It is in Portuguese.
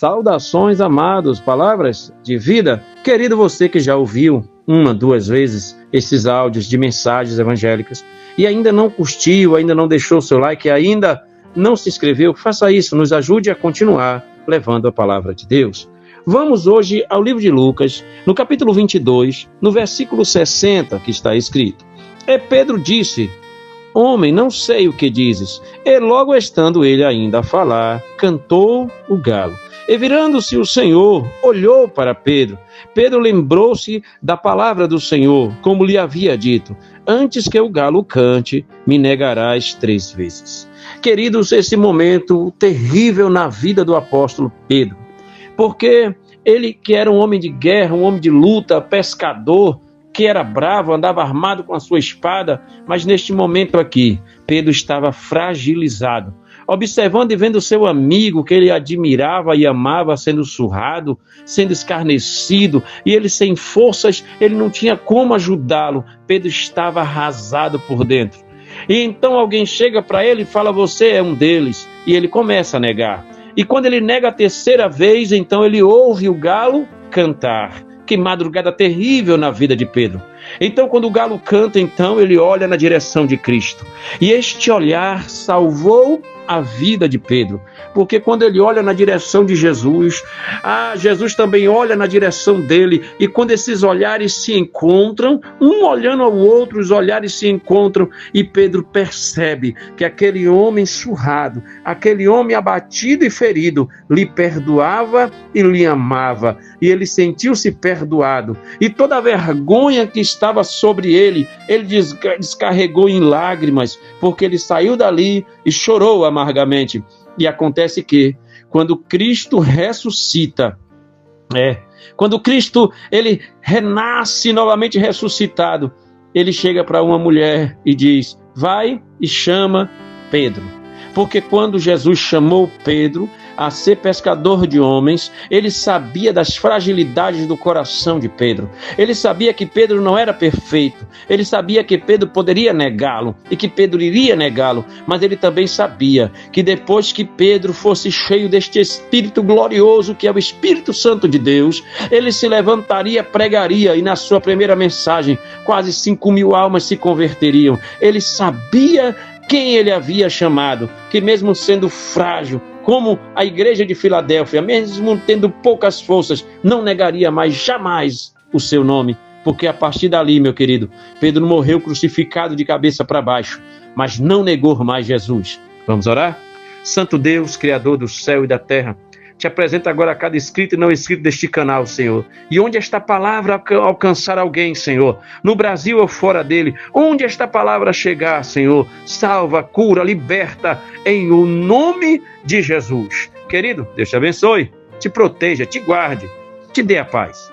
Saudações, amados, palavras de vida. Querido você que já ouviu uma, duas vezes esses áudios de mensagens evangélicas e ainda não curtiu, ainda não deixou o seu like, ainda não se inscreveu, faça isso, nos ajude a continuar levando a palavra de Deus. Vamos hoje ao livro de Lucas, no capítulo 22, no versículo 60, que está escrito: Pedro disse: Homem, não sei o que dizes. E logo estando ele ainda a falar, cantou o galo. E virando-se o Senhor, olhou para Pedro. Pedro lembrou-se da palavra do Senhor, como lhe havia dito: antes que o galo cante, me negarás 3 vezes. Queridos, esse momento terrível na vida do apóstolo Pedro, porque ele, que era um homem de guerra, um homem de luta, pescador, que era bravo, andava armado com a sua espada, mas neste momento aqui, Pedro estava fragilizado, observando e vendo seu amigo, que ele admirava e amava, sendo surrado, sendo escarnecido, e ele sem forças, ele não tinha como ajudá-lo. Pedro estava arrasado por dentro. E então alguém chega para ele e fala: você é um deles, e ele começa a negar. E quando ele nega a 3ª vez, então ele ouve o galo cantar. Que madrugada terrível na vida de Pedro. Então, quando o galo canta, então ele olha na direção de Cristo. E este olhar salvou a vida de Pedro. Porque quando ele olha na direção de Jesus, Jesus também olha na direção dele. E quando esses olhares se encontram, um olhando ao outro, os olhares se encontram. E Pedro percebe que aquele homem surrado, aquele homem abatido e ferido, lhe perdoava e lhe amava. E ele sentiu-se perdoado. E toda a vergonha que estava sobre ele descarregou em lágrimas, porque ele saiu dali e chorou amargamente. E acontece que, quando Cristo ressuscita, quando Cristo ele renasce novamente ressuscitado, ele chega para uma mulher e diz: vai e chama Pedro. Porque quando Jesus chamou Pedro a ser pescador de homens, ele sabia das fragilidades do coração de Pedro. Ele sabia que Pedro não era perfeito. Ele sabia que Pedro poderia negá-lo e que Pedro iria negá-lo. Mas ele também sabia que depois que Pedro fosse cheio deste Espírito glorioso, que é o Espírito Santo de Deus, ele se levantaria, pregaria, e na sua primeira mensagem, quase 5.000 almas se converteriam. Ele sabia quem ele havia chamado, que mesmo sendo frágil, como a igreja de Filadélfia, mesmo tendo poucas forças, não negaria mais jamais o seu nome, porque a partir dali, meu querido, Pedro morreu crucificado de cabeça para baixo, mas não negou mais Jesus. Vamos orar? Santo Deus, Criador do céu e da terra, te apresento agora cada escrito e não escrito deste canal, Senhor. E onde esta palavra alcançar alguém, Senhor, no Brasil ou fora dele, onde esta palavra chegar, Senhor, salva, cura, liberta, em o nome de Jesus. Querido, Deus te abençoe, te proteja, te guarde, te dê a paz.